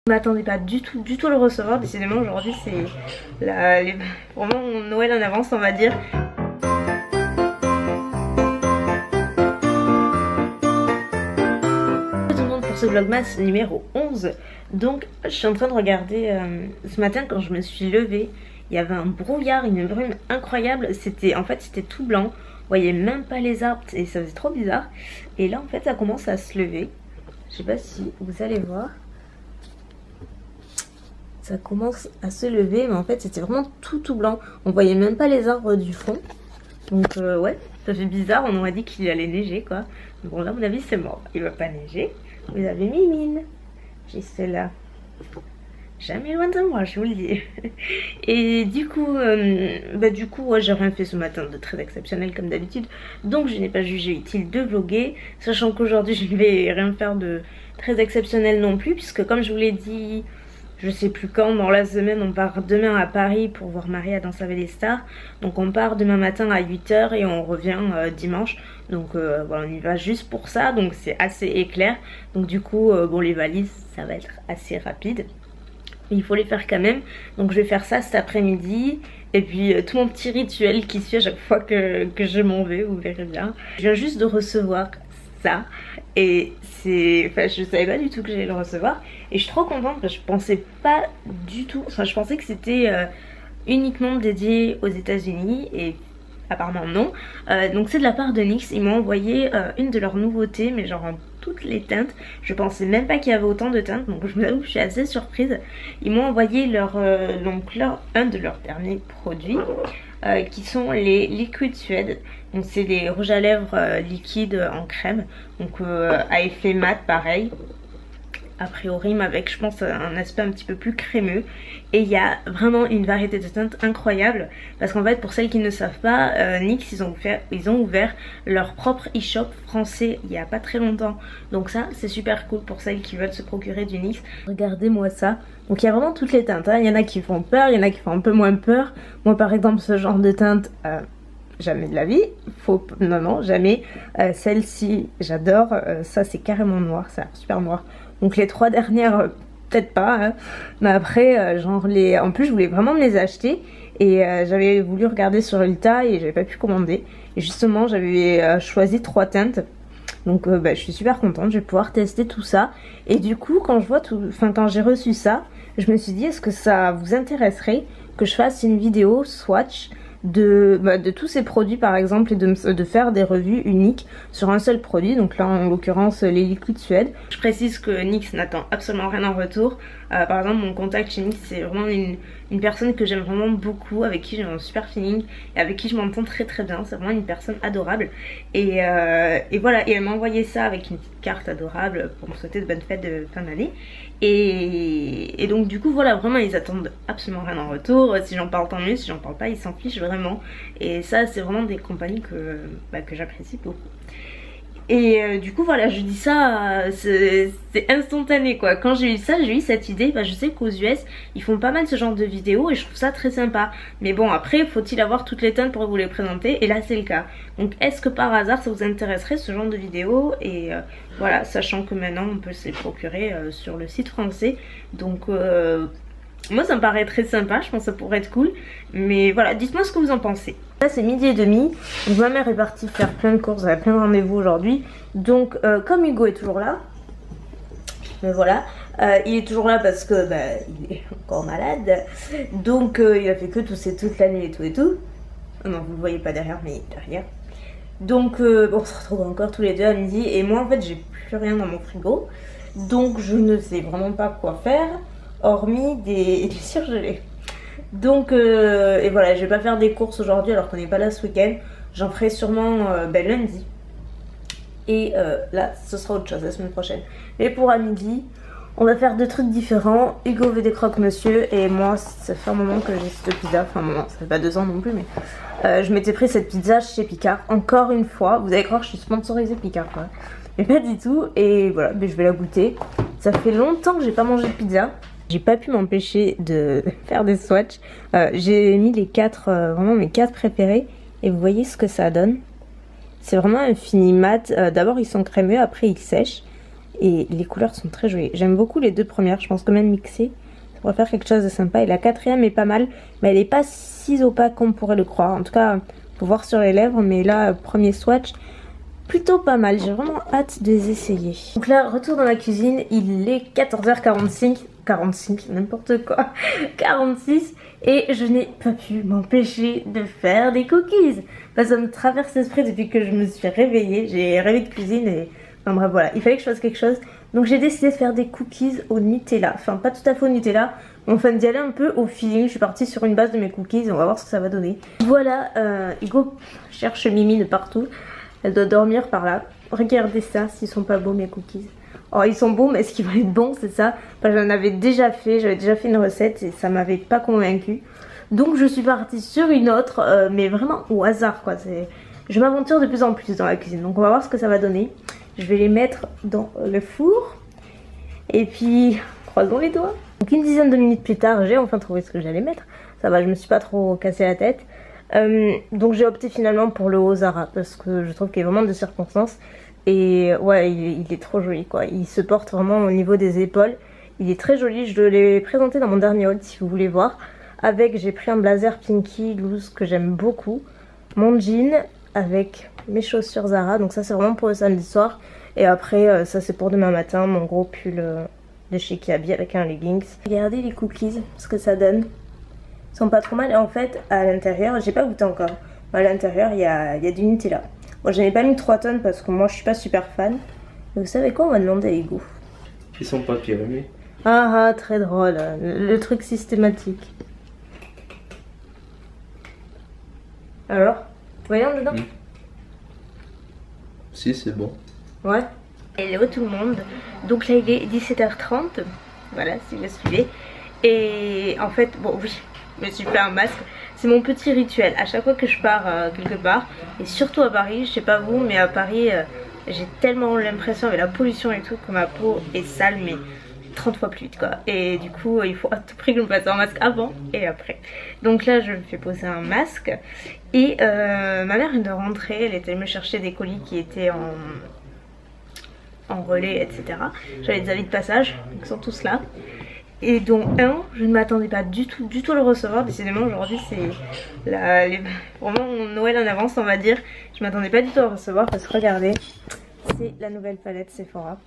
Je m'attendais pas du tout à le recevoir. Décidément aujourd'hui c'est vraiment mon Noël en avance, on va dire. Tout le monde pour ce vlogmas numéro 11. Donc je suis en train de regarder ce matin quand je me suis levée. Il y avait un brouillard, une brume incroyable. En fait c'était tout blanc. Vous voyez même pas les arbres et ça faisait trop bizarre. Et là en fait ça commence à se lever. Je sais pas si vous allez voir. Ça commence à se lever, mais en fait c'était vraiment tout blanc. On voyait même pas les arbres du fond. Donc ouais, ça fait bizarre, on aurait dit qu'il allait neiger quoi. Bon là à mon avis c'est mort, il va pas neiger. Vous avez Mimine, j'ai celle-là. Jamais loin de moi, je vous le dis. Et du coup, ouais, j'ai rien fait ce matin de très exceptionnel comme d'habitude. Donc je n'ai pas jugé utile de vlogger. Sachant qu'aujourd'hui je ne vais rien faire de très exceptionnel non plus. Puisque comme je vous l'ai dit, je sais plus quand, dans la semaine, on part demain à Paris pour voir Marie à Danse avec les stars. Donc on part demain matin à 8 h et on revient dimanche. Donc voilà, on y va juste pour ça. Donc c'est assez éclair. Donc du coup, bon les valises, ça va être assez rapide. Mais il faut les faire quand même. Donc je vais faire ça cet après-midi. Et puis tout mon petit rituel qui suit à chaque fois que je m'en vais, vous verrez bien. Je viens juste de recevoir ça. Et enfin je savais pas du tout que j'allais le recevoir. Et je suis trop contente parce que je pensais pas du tout. Enfin je pensais que c'était uniquement dédié aux États-Unis et apparemment non. Donc c'est de la part de NYX. Ils m'ont envoyé une de leurs nouveautés, mais genre en toutes les teintes. Je pensais même pas qu'il y avait autant de teintes, donc je vous avoue que je suis assez surprise. Ils m'ont envoyé un de leurs derniers produits qui sont les Liquid Suede. Donc c'est des rouges à lèvres liquides en crème, donc à effet mat pareil. A priori, mais avec je pense un aspect un petit peu plus crémeux. Et il y a vraiment une variété de teintes incroyable. Parce qu'en fait, pour celles qui ne savent pas, NYX ils ont ouvert leur propre e-shop français il y a pas très longtemps. Donc ça c'est super cool pour celles qui veulent se procurer du NYX. Regardez-moi ça. Donc il y a vraiment toutes les teintes, hein. Il y en a qui font peur, il y en a qui font un peu moins peur. Moi par exemple ce genre de teinte, jamais de la vie, non jamais. Celle-ci j'adore, ça c'est carrément noir, ça a l'air super noir. Donc les trois dernières peut-être pas, hein. Mais après en plus je voulais vraiment me les acheter. Et j'avais voulu regarder sur Ulta et j'avais pas pu commander. Et justement j'avais choisi 3 teintes. Donc je suis super contente, je vais pouvoir tester tout ça. Et du coup quand j'ai reçu ça, je me suis dit est-ce que ça vous intéresserait que je fasse une vidéo swatch de tous ces produits par exemple, et de faire des revues uniques sur un seul produit. Donc là en l'occurrence les Liquid Suede. Je précise que NYX n'attend absolument rien en retour. Par exemple mon contact chez NYX c'est vraiment une personne que j'aime vraiment beaucoup, avec qui j'ai un super feeling et avec qui je m'entends très bien. C'est vraiment une personne adorable. Et voilà, et elle m'a envoyé ça avec une petite carte adorable pour me souhaiter de bonnes fêtes de fin d'année. Et donc du coup voilà, vraiment ils attendent absolument rien en retour. Si j'en parle tant mieux, si j'en parle pas ils s'en fichent vraiment. Et ça c'est vraiment des compagnies que j'apprécie beaucoup. Et du coup voilà, je dis ça, c'est instantané quoi. Quand j'ai eu ça, j'ai eu cette idée, je sais qu'aux US ils font pas mal ce genre de vidéos et je trouve ça très sympa. Mais bon après faut-il avoir toutes les teintes pour vous les présenter, et là c'est le cas. Donc est-ce que par hasard ça vous intéresserait ce genre de vidéo? Et voilà, sachant que maintenant on peut se les procurer sur le site français. Donc moi ça me paraît très sympa, je pense que ça pourrait être cool. Mais voilà, dites-moi ce que vous en pensez. Là c'est 12h30, donc ma mère est partie faire plein de courses, elle a plein de rendez-vous aujourd'hui. Donc comme Hugo est toujours là, mais voilà, il est toujours là parce que il est encore malade. Donc il a fait que tousser toute la nuit et tout. Oh non, vous le voyez pas derrière, mais derrière. Donc bon, on se retrouve encore tous les deux à midi. Et moi en fait j'ai plus rien dans mon frigo, donc je ne sais vraiment pas quoi faire hormis des surgelés. Donc et voilà, je vais pas faire des courses aujourd'hui alors qu'on n'est pas là ce week-end. J'en ferai sûrement lundi. Et là ce sera autre chose la semaine prochaine. Mais pour à midi on va faire 2 trucs différents. Hugo veut des croque-monsieur et moi ça fait un moment que j'ai cette pizza. Enfin un moment, ça fait pas 2 ans non plus, mais je m'étais pris cette pizza chez Picard. Encore une fois, vous allez croire que je suis sponsorisée Picard quoi. Mais pas du tout. Et voilà, mais je vais la goûter. Ça fait longtemps que j'ai pas mangé de pizza. J'ai pas pu m'empêcher de faire des swatchs. J'ai mis les 4, vraiment mes 4 préférés. Et vous voyez ce que ça donne. C'est vraiment un fini mat. D'abord ils sont crémeux, après ils sèchent. et les couleurs sont très jolies. J'aime beaucoup les deux premières, je pense que même mixer, ça pourrait faire quelque chose de sympa. Et la quatrième est pas mal, mais elle n'est pas si opaque qu'on pourrait le croire. En tout cas, faut voir sur les lèvres, mais là, premier swatch, plutôt pas mal. J'ai vraiment hâte de les essayer. Donc là, retour dans la cuisine, il est 14h45, 45, n'importe quoi, 46, et je n'ai pas pu m'empêcher de faire des cookies. Enfin, ça me traverse l'esprit depuis que je me suis réveillée. J'ai rêvé de cuisine et... Enfin bref, voilà, il fallait que je fasse quelque chose. Donc j'ai décidé de faire des cookies au Nutella. Enfin, pas tout à fait au Nutella, mais enfin d'y aller un peu au feeling. Je suis partie sur une base de mes cookies et on va voir ce que ça va donner. Voilà, Hugo cherche Mimi de partout. Elle doit dormir par là. Regardez ça, s'ils sont pas beaux mes cookies. Oh, ils sont beaux, mais est-ce qu'ils vont être bons, c'est ça? Enfin, j'en avais déjà fait, j'avais déjà fait une recette et ça m'avait pas convaincue. Donc je suis partie sur une autre, mais vraiment au hasard quoi. Je m'aventure de plus en plus dans la cuisine, donc on va voir ce que ça va donner. Je vais les mettre dans le four et puis croisons les doigts. Donc une dizaine de minutes plus tard, j'ai enfin trouvé ce que j'allais mettre. Ça va, je me suis pas trop cassé la tête. Donc j'ai opté finalement pour le haut Zara parce que je trouve qu'il est vraiment de circonstance. Et ouais, il est trop joli quoi. Il se porte vraiment au niveau des épaules. Il est très joli, je l'ai présenté dans mon dernier haul si vous voulez voir. Avec, j'ai pris un blazer Pinky Loose que j'aime beaucoup. Mon jean avec mes chaussures Zara. Donc ça c'est vraiment pour le samedi soir. Et après ça c'est pour demain matin. Mon gros pull de chez Kiabi avec un leggings. Regardez les cookies, ce que ça donne. Ils sont pas trop mal. Et en fait à l'intérieur, j'ai pas goûté encore. À l'intérieur il y a du Nutella. Bon, j'en ai pas mis 3 tonnes parce que moi je suis pas super fan. Mais vous savez quoi, on va demander les goûts. Ils sont pas pyramés. Ah, très drôle, le truc systématique. Alors, voyons dedans. Si, c'est bon. Ouais. Hello tout le monde. Donc là il est 17h30. Voilà, si vous suivez. Et en fait, bon oui, je me suis fait un masque. C'est mon petit rituel. À chaque fois que je pars quelque part, et surtout à Paris, je sais pas vous, mais à Paris, j'ai tellement l'impression avec la pollution et tout que ma peau est sale, mais 30 fois plus vite quoi. Et du coup, il faut à tout prix que je me fasse un masque avant et après. Donc là, je me fais poser un masque. Et ma mère vient de rentrer, elle était allée me chercher des colis qui étaient en relais, etc. J'avais des avis de passage, ils sont tous là. Et dont un, je ne m'attendais pas du tout à le recevoir. Décidément aujourd'hui c'est vraiment mon Noël en avance on va dire. Je m'attendais pas du tout à le recevoir parce que regardez, c'est la nouvelle palette Sephora.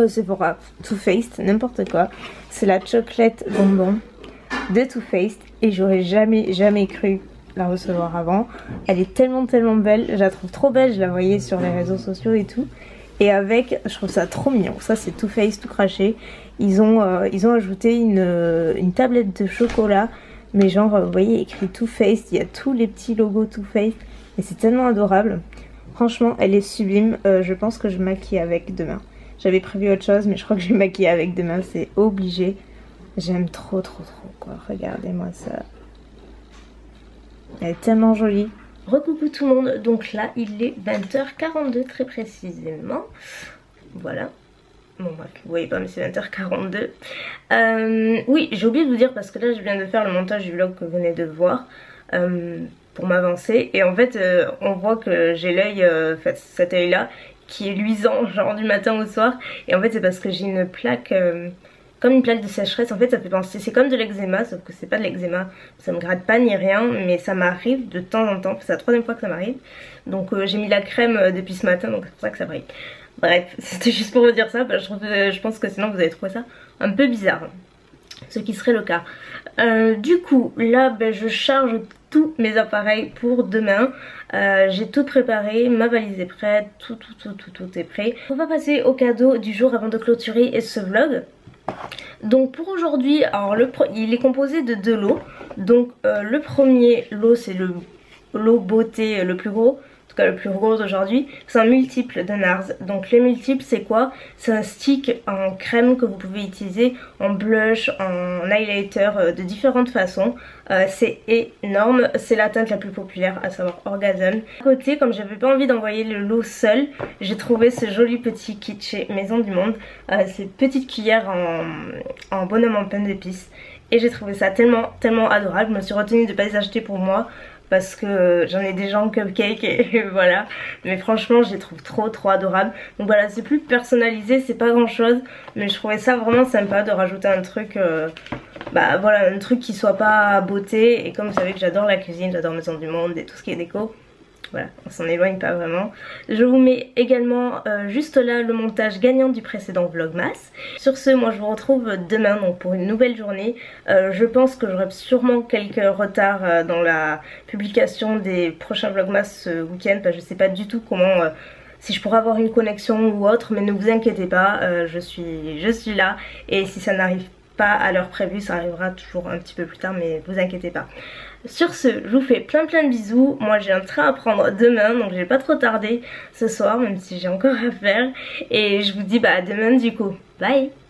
Sephora, Too Faced, n'importe quoi. C'est la chocolate bonbon de Too Faced et j'aurais jamais cru la recevoir avant. Elle est tellement belle, je la trouve trop belle, je la voyais sur les réseaux sociaux et tout. Et avec, je trouve ça trop mignon. Ça c'est Too Faced tout craché. Ils ont ajouté une tablette de chocolat. Mais genre, vous voyez, écrit Too Faced. Il y a tous les petits logos Too Faced. Et c'est tellement adorable. Franchement, elle est sublime. Je pense que je maquille avec demain. J'avais prévu autre chose, mais je crois que je vais maquiller avec demain. C'est obligé. J'aime trop quoi. Regardez-moi ça. Elle est tellement jolie. Recoucou tout le monde, donc là il est 20h42 très précisément. Voilà. Bon bref, vous voyez pas mais c'est 20h42. Oui, j'ai oublié de vous dire parce que là je viens de faire le montage du vlog que vous venez de voir pour m'avancer. Et en fait on voit que j'ai l'œil, cet œil là qui est luisant genre du matin au soir. Et en fait c'est parce que j'ai une plaque... comme une plaque de sécheresse, en fait ça fait penser, c'est comme de l'eczéma, sauf que c'est pas de l'eczéma, ça me gratte pas ni rien, mais ça m'arrive de temps en temps, c'est la 3e fois que ça m'arrive, donc j'ai mis la crème depuis ce matin, donc c'est pour ça que ça brille. Bref, c'était juste pour vous dire ça, je pense que sinon vous allez trouver ça un peu bizarre, ce qui serait le cas. Du coup, là je charge tous mes appareils pour demain. J'ai tout préparé, ma valise est prête, tout est prêt. On va passer au cadeau du jour avant de clôturer ce vlog. Donc pour aujourd'hui, alors il est composé de 2 lots. Donc le premier lot c'est le lot beauté le plus gros, en tout cas le plus gros d'aujourd'hui. C'est un multiple de NARS. Donc les multiples c'est quoi? C'est un stick en crème que vous pouvez utiliser en blush, en highlighter de différentes façons. C'est énorme, c'est la teinte la plus populaire, à savoir Orgasm. À côté, comme j'avais pas envie d'envoyer le lot seul, j'ai trouvé ce joli petit kit chez Maison du Monde. Ces petites cuillères en bonhomme en pain d'épices. Et j'ai trouvé ça tellement adorable. Je me suis retenue de ne pas les acheter pour moi. parce que j'en ai déjà en cupcake et voilà. Mais franchement je les trouve trop adorables. Donc voilà, c'est plus personnalisé, c'est pas grand chose, mais je trouvais ça vraiment sympa de rajouter un truc, bah voilà, un truc qui soit pas beauté. Et comme vous savez que j'adore la cuisine, j'adore Maison du Monde et tout ce qui est déco, voilà, on s'en éloigne pas vraiment. Je vous mets également juste là le montage gagnant du précédent vlogmas. Sur ce, moi je vous retrouve demain donc pour une nouvelle journée. Je pense que j'aurai sûrement quelques retards dans la publication des prochains vlogmas ce week-end, parce que je sais pas du tout comment... si je pourrais avoir une connexion ou autre, mais ne vous inquiétez pas, je suis là, et si ça n'arrive pas à l'heure prévue, ça arrivera toujours un petit peu plus tard, mais vous inquiétez pas. Sur ce, je vous fais plein de bisous. Moi j'ai un train à prendre demain, donc je vais pas trop tarder ce soir, même si j'ai encore à faire. Et je vous dis bah à demain du coup. Bye!